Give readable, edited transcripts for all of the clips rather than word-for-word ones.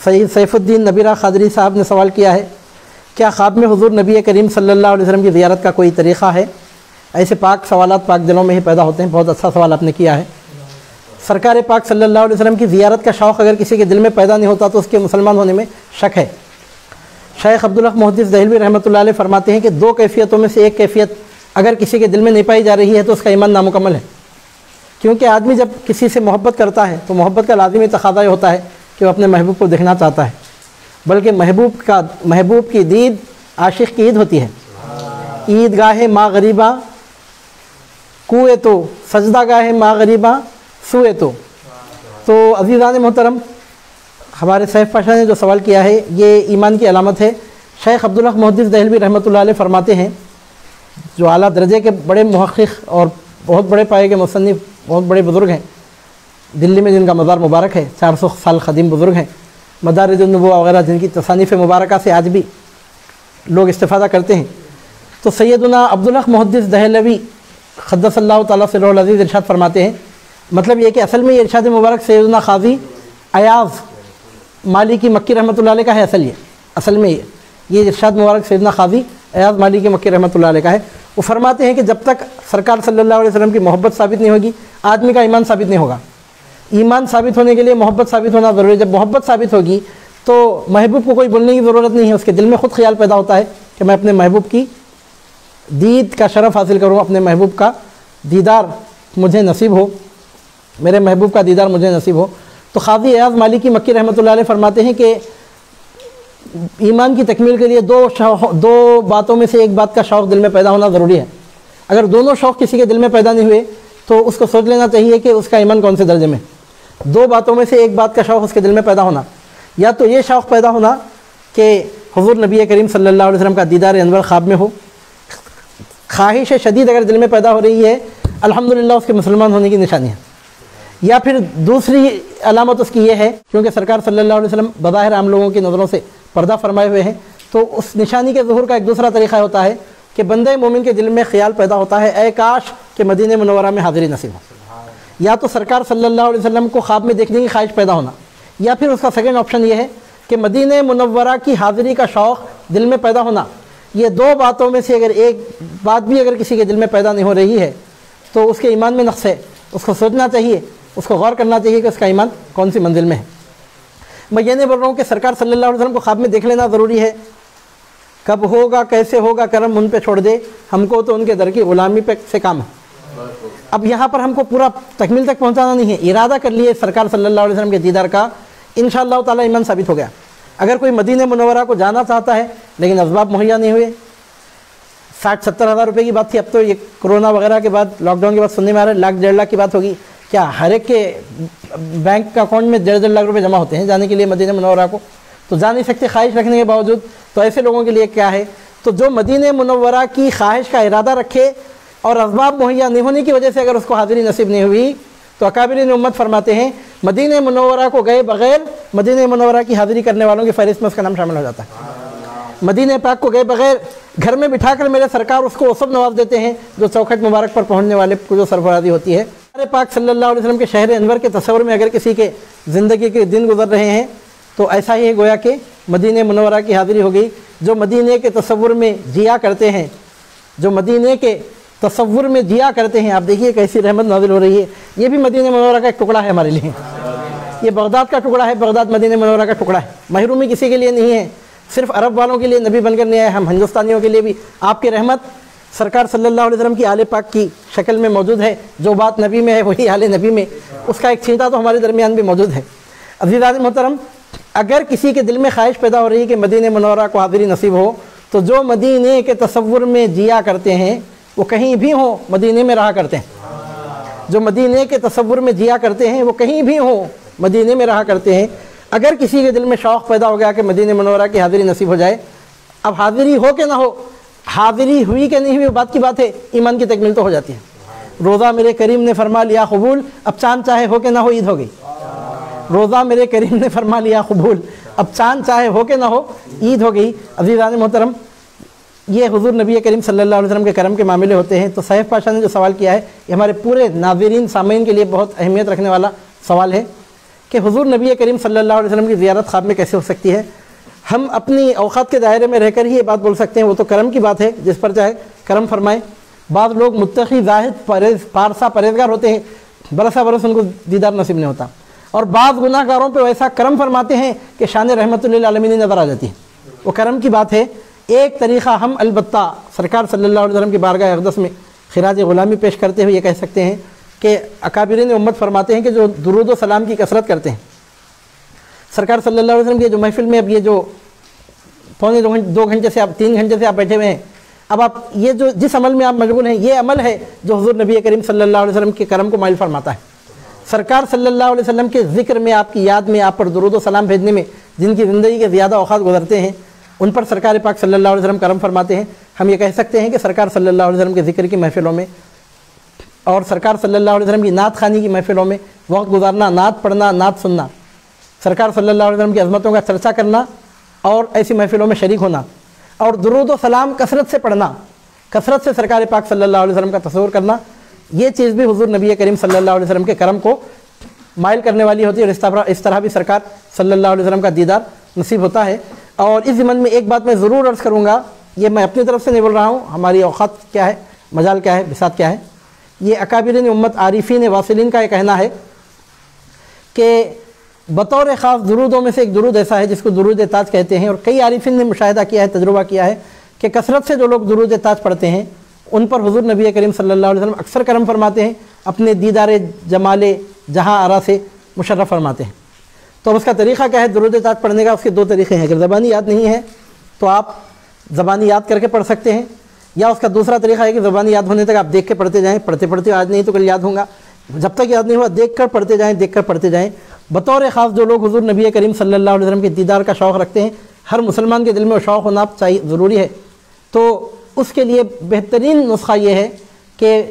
سید safe الدین نبیرہ قادری صاحب نے سوال کیا ہے، کیا خواب میں حضور نبی کریم صلی اللہ علیہ وسلم کی زیارت کا کوئی طریقہ ہے؟ ایسے پاک سوالات پاک دلوں میں ہی پیدا ہوتے ہیں۔ بہت اچھا سوال آپ نے کیا ہے۔ سرکار پاک صلی اللہ علیہ وسلم کی زیارت کا شوق اگر کسی کے دل میں پیدا نہیں ہوتا تو اس کے مسلمان ہونے میں شک ہے۔ شیخ عبدالحق محدث دہلوی رحمۃ اللہ علیہ فرماتے ہیں کہ دو کیفیتوں میں سے ایک کیفیت اگر کسی کے دل میں نہیں پائی جا رہی ہے تو اس کا ایمان نامکمل ہے، کیونکہ آدمی جب کسی سے محبت کرتا ہے تو محبت کا لازمی تقاضا یہ ہوتا ہے کہ وہ اپنے محبوب کو دیکھنا چاہتا ہے، بلکہ محبوب کی دید عاشق کی عید ہوتی ہے۔ عید گاہ ماں غریباں کوئے تو سجدہ گاہ ماں غریباں سوئے تو عزیزان محترم، ہمارے سیف پاشا نے جو سوال کیا ہے یہ ایمان کی علامت ہے۔ شیخ عبدالحق محدث دہلوی رحمۃ اللہ علیہ فرماتے ہیں، جو اعلیٰ درجے کے بڑے محقق اور بہت بڑے پائے کے مصنف، بہت بڑے بزرگ ہیں، دلی میں جن کا مزار مبارک ہے، 400 سال قدیم بزرگ ہیں، مدارج النبوہ وغیرہ جن کی تصانیف مبارکہ سے آج بھی لوگ استفادہ کرتے ہیں۔ تو سیدنا عبدالحق محدث دہلوی قدس اللہ تعالیٰ سرہ العزیز ارشاد فرماتے ہیں، مطلب یہ کہ اصل میں یہ ارشاد مبارک سیدنا قاضی ایاز مالکی مکی رحمۃ اللہ علیہ کا ہے۔ اصل میں یہ ارشاد مبارک سیدنا قاضی ایاز مالکی مکی رحمۃ اللہ علیہ کا ہے۔ وہ فرماتے ہیں کہ جب تک سرکار صلی اللہ علیہ وسلم کی محبت ثابت نہیں ہوگی آدمی کا ایمان ثابت نہیں ہوگا۔ ایمان ثابت ہونے کے لیے محبت ثابت ہونا ضروری ہے۔ جب محبت ثابت ہوگی تو محبوب کو کوئی بولنے کی ضرورت نہیں ہے، اس کے دل میں خود خیال پیدا ہوتا ہے کہ میں اپنے محبوب کی دید کا شرف حاصل کروں، اپنے محبوب کا دیدار مجھے نصیب ہو، میرے محبوب کا دیدار مجھے نصیب ہو۔ تو قاضی ایاز مالکی مکی رحمۃ اللہ علیہ فرماتے ہیں کہ ایمان کی تکمیل کے لیے دو باتوں میں سے ایک بات کا شوق دل میں پیدا ہونا ضروری ہے۔ اگر دونوں شوق کسی کے دل میں پیدا نہیں ہوئے تو اس کو سوچ لینا چاہیے کہ اس کا ایمان کون سے درجے میں۔ دو باتوں میں سے ایک بات کا شوق اس کے دل میں پیدا ہونا، یا تو یہ شوق پیدا ہونا کہ حضور نبی کریم صلی اللہ علیہ وسلم کا دیدار انور خواب میں ہو، خواہش شدید اگر دل میں پیدا ہو رہی ہے، الحمدللہ اس کے مسلمان ہونے کی نشانی ہے۔ یا پھر دوسری علامت اس کی یہ ہے، کیونکہ سرکار صلی اللہ علیہ وسلم بظاہر عام لوگوں کی نظروں سے پردہ فرمائے ہوئے ہیں، تو اس نشانی کے ظہور کا ایک دوسرا طریقہ ہوتا ہے کہ بندہ مومن کے دل میں خیال پیدا ہوتا ہے، اے کاش کہ مدینہ منورہ میں حاضری نصیب ہو۔ یا تو سرکار صلی اللہ علیہ وسلم کو خواب میں دیکھنے کی خواہش پیدا ہونا، یا پھر اس کا سیکنڈ آپشن یہ ہے کہ مدینہ منورہ کی حاضری کا شوق دل میں پیدا ہونا۔ یہ دو باتوں میں سے اگر ایک بات بھی اگر کسی کے دل میں پیدا نہیں ہو رہی ہے تو اس کے ایمان میں نقص ہے، اس کو سوچنا چاہیے، اس کو غور کرنا چاہیے کہ اس کا ایمان کون سی منزل میں ہے۔ میں یہ نہیں بول رہا ہوں کہ سرکار صلی اللہ علیہ وسلم کو خواب میں دیکھ لینا ضروری ہے، کب ہوگا کیسے ہوگا کرم ان پہ چھوڑ دے، ہم کو تو ان کے در کی غلامی پہ سے کام ہے۔ اب یہاں پر ہم کو پورا تکمیل تک پہنچانا نہیں ہے، ارادہ کر لیے سرکار صلی اللہ علیہ وسلم کے دیدار کا، انشاءاللہ تعالی ایمان ثابت ہو گیا۔ اگر کوئی مدینہ منورہ کو جانا چاہتا ہے لیکن اسباب مہیا نہیں ہوئے، 60-70 ہزار روپے کی بات تھی، اب تو یہ کرونا وغیرہ کے بعد لاک ڈاؤن کے بعد سننے میں آ رہا ہے 1,00,000-1.5 لاکھ کی بات ہوگی۔ کیا ہر ایک کے بینک کا اکاؤنٹ میں 1.5 لاکھ روپے جمع ہوتے ہیں جانے کے لیے مدینہ منورہ کو؟ تو جا نہیں سکتے خواہش رکھنے کے باوجود، تو ایسے لوگوں کے لیے کیا ہے؟ تو جو مدینہ منورہ کی خواہش کا ارادہ رکھے اور اسباب مہیا نہیں ہونے کی وجہ سے اگر اس کو حاضری نصیب نہیں ہوئی تو اکابرین امت فرماتے ہیں مدینہ منورہ کو گئے بغیر مدینہ منورہ کی حاضری کرنے والوں کی فہرست میں اس کا نام شامل ہو جاتا ہے۔ مدینہ پاک کو گئے بغیر گھر میں بٹھا کر میرے سرکار اس کو وہ سب نواز دیتے ہیں جو چوکھٹ مبارک پر پہنچنے والے کو جو سرفرازی ہوتی ہے۔ ہمارے پاک صلی اللہ علیہ وسلم کے شہر انور کے تصور میں اگر کسی کے زندگی کے دن گزر رہے ہیں تو ایسا ہی گویا کہ مدینہ منورہ کی حاضری ہو گئی۔ جو مدینہ کے تصور میں جیا کرتے ہیں، جو مدینہ کے تصور میں جیا کرتے ہیں، آپ دیکھیے کیسی رحمت نازل ہو رہی ہے۔ یہ بھی مدینہ منورہ کا ایک ٹکڑا ہے ہمارے لیے، یہ بغداد کا ٹکڑا ہے، بغداد مدینہ منورہ کا ٹکڑا ہے۔ محرومی کسی کے لیے نہیں ہے، صرف عرب والوں کے لیے نبی بن کر نہیں آئے، ہم ہندوستانیوں کے لیے بھی آپ کی رحمت سرکار صلی اللہ علیہ وسلم کی آل پاک کی شکل میں موجود ہے۔ جو بات نبی میں ہے وہی آل نبی میں، اس کا ایک چھینٹا تو ہمارے درمیان بھی موجود ہے۔ عزیزان محترم، اگر کسی کے دل میں خواہش پیدا ہو رہی ہے کہ مدینہ منورہ کو حاضری نصیب ہو تو جو مدینہ کے تصور میں جیا کرتے ہیں وہ کہیں بھی ہوں مدینہ میں رہا کرتے ہیں۔ جو مدینہ کے تصور میں جیا کرتے ہیں وہ کہیں بھی ہوں مدینہ میں رہا کرتے ہیں۔ اگر کسی کے دل میں شوق پیدا ہو گیا کہ مدینہ منورہ کی حاضری نصیب ہو جائے، اب حاضری ہو کہ نہ ہو، حاضری ہوئی کہ نہیں ہوئی وہ بات کی بات ہے، ایمان کی تکمیل تو ہو جاتی ہے۔ روزہ میرے کریم نے فرما لیا قبول، اب چاند چاہے ہو کہ نہ ہو عید ہو گئی۔ روزہ میرے کریم نے فرما لیا قبول، اب چاند چاہے ہو کہ نہ ہو عید ہو گئی۔ عزیزان محترم، یہ حضور نبی کریم صلی اللہ علیہ وسلم کے کرم کے معاملے ہوتے ہیں۔ تو سیف پاشا نے جو سوال کیا ہے یہ ہمارے پورے ناظرین سامعین کے لیے بہت اہمیت رکھنے والا سوال ہے کہ حضور نبی کریم صلی اللہ علیہ وسلم کی زیارت خواب میں کیسے ہو سکتی ہے؟ ہم اپنی اوقات کے دائرے میں رہ کر ہی یہ بات بول سکتے ہیں، وہ تو کرم کی بات ہے، جس پر چاہے کرم فرمائے۔ بعض لوگ متقی زاہد پارسا پرہیزگار ہوتے ہیں، برسا برس ان کو دیدار نصیب نہیں ہوتا، اور بعض گناہ گاروں پہ ویسا کرم فرماتے ہیں کہ شان رحمت للعالمین نظر آ جاتی ہے، وہ کرم کی بات ہے۔ ایک طریقہ ہم البتہ سرکار صلی اللہ علیہ وسلم کی بارگاہ اقدس میں خراج غلامی پیش کرتے ہوئے یہ کہہ سکتے ہیں کہ اکابرین امت فرماتے ہیں کہ جو درود و سلام کی کثرت کرتے ہیں، سرکار صلی اللہ علیہ وسلم کی جو محفل میں اب یہ جو پونے 2 گھنٹے سے آپ 3 گھنٹے سے آپ بیٹھے ہوئے ہیں، اب آپ یہ جو جس عمل میں آپ مشغول ہیں، یہ عمل ہے جو حضور نبی کریم صلی اللہ علیہ وسلم کے کرم کو مائل فرماتا ہے۔ سرکار صلی اللہ علیہ وسلم کے ذکر میں، آپ کی یاد میں، آپ پر درود و سلام بھیجنے میں جن کی زندگی کے زیادہ اوقات گزرتے ہیں، ان پر سرکار پاک صلی اللہ علیہ وسلم کرم فرماتے ہیں۔ ہم یہ کہہ سکتے ہیں کہ سرکار صلی اللہ علیہ وسلم کے ذکر کی محفلوں میں اور سرکار صلی اللہ علیہ وسلم کی نعت خوانی کی محفلوں میں وقت گزارنا، نعت پڑھنا، نعت سننا، سرکار صلی اللہ علیہ وسلم کی عظمتوں کا چرچا کرنا اور ایسی محفلوں میں شریک ہونا، اور درود و سلام کثرت سے پڑھنا، کثرت سے سرکار پاک صلی اللہ علیہ وسلم کا تصور کرنا، یہ چیز بھی حضور نبی کریم صلی اللہ علیہ وسلم کے کرم کو مائل کرنے والی ہوتی ہے، اور اس طرح بھی سرکار صلی اللہ علیہ وسلم کا دیدار نصیب ہوتا ہے۔ اور اس ضمن میں ایک بات میں ضرور عرض کروں گا، یہ میں اپنی طرف سے نہیں بول رہا ہوں، ہماری اوقات کیا ہے، مجال کیا ہے، بساط کیا ہے، یہ اکابرین امت عارفین واصلین کا یہ کہنا ہے کہ بطور خاص درودوں میں سے ایک درود ایسا ہے جس کو درود تاج کہتے ہیں، اور کئی عارفین نے مشاہدہ کیا ہے، تجربہ کیا ہے کہ کثرت سے جو لوگ درود تاج پڑھتے ہیں ان پر حضور نبی کریم صلی اللہ علیہ وسلم اکثر کرم فرماتے ہیں، اپنے دیدار جمال جہاں آرا سے مشرف فرماتے ہیں۔ تو اب اس کا طریقہ کیا ہے درود تاج پڑھنے کا؟ اس کے 2 طریقے ہیں۔ اگر زبانی یاد نہیں ہے تو آپ زبانی یاد کر کے پڑھ سکتے ہیں، یا اس کا دوسرا طریقہ ہے کہ زبانی یاد ہونے تک آپ دیکھ کے پڑھتے جائیں، پڑھتے پڑھتے آج نہیں تو کل یاد ہوگا، جب تک یاد نہیں ہوا دیکھ کر پڑھتے جائیں، دیکھ کر پڑھتے جائیں۔ بطور خاص جو لوگ حضور نبی کریم صلی اللہ علیہ وسلم کے دیدار کا شوق رکھتے ہیں، ہر مسلمان کے دل میں وہ شوق ہونا چاہیے، ضروری ہے، تو اس کے لیے بہترین نسخہ یہ ہے کہ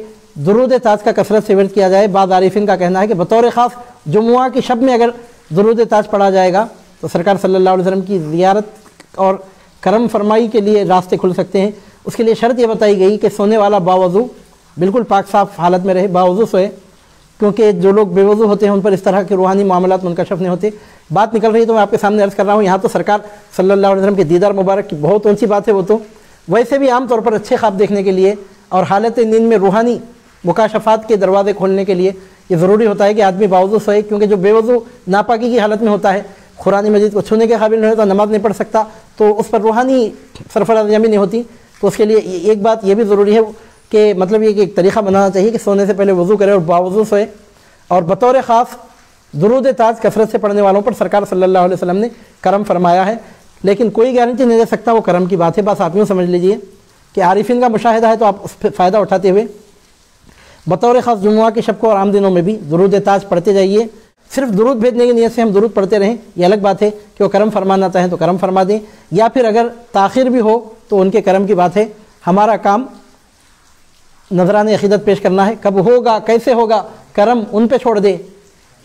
درود تاج کا کثرت سے ورد کیا جائے۔ بعض عارفین کا کہنا ہے کہ بطور خاص جمعہ کی شب میں اگر درود تاج پڑھا جائے گا تو سرکار صلی اللہ علیہ وسلم کی زیارت اور کرم فرمائی کے لیے راستے کھل سکتے ہیں۔ اس کے لیے شرط یہ بتائی گئی کہ سونے والا باوضو بالکل پاک صاف حالت میں رہے، باوضو سوئے، کیونکہ جو لوگ بے وضو ہوتے ہیں ان پر اس طرح کے روحانی معاملات منکشف نہیں ہوتے۔ بات نکل رہی تو میں آپ کے سامنے عرض کر رہا ہوں، یہاں تو سرکار صلی اللہ علیہ وسلم کے دیدار مبارک کی بہت اونچی بات ہے، وہ تو ویسے بھی عام طور پر اچھے خواب دیکھنے کے لیے اور حالت نیند میں روحانی مکاشفات کے دروازے کھولنے کے لیے یہ ضروری ہوتا ہے کہ آدمی باوضو سوئے، کیونکہ جو بے وضو ناپاکی کی حالت میں ہوتا ہے، قرآن مجید کو چھونے کے قابل نہیں ہوتا، نماز نہیں پڑھ سکتا، تو اس پر روحانی سرفرازیاں بھی نہیں ہوتی۔ تو اس کے لیے ایک بات یہ بھی ضروری ہے کہ مطلب یہ کہ ایک طریقہ بنانا چاہیے کہ سونے سے پہلے وضو کرے اور باوضو سوئے، اور بطور خاص درود تاج کثرت سے پڑھنے والوں پر سرکار صلی اللہ علیہ وسلم نے کرم فرمایا ہے، لیکن کوئی گارنٹی نہیں دے سکتا وہ کرم کی بات ہے، بس آپ یوں سمجھ لیجئے کہ عارفین کا مشاہدہ ہے، تو آپ اس پہ فائدہ اٹھاتے ہوئے بطور خاص جمعہ کی شب کو اور عام دنوں میں بھی درود تاج پڑھتے جائیے۔ صرف درود بھیجنے کی نیت سے ہم درود پڑھتے رہیں، یہ الگ بات ہے کہ وہ کرم فرمانا چاہیں تو کرم فرما دیں، یا پھر اگر تاخیر بھی ہو تو ان کے کرم کی بات ہے۔ ہمارا کام نذران عقیدت پیش کرنا ہے، کب ہوگا کیسے ہوگا کرم ان پہ چھوڑ دے،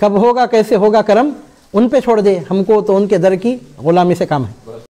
کب ہوگا کیسے ہوگا کرم ان پہ چھوڑ دے، ہم کو تو ان کے در کی غلامی سے کام ہے۔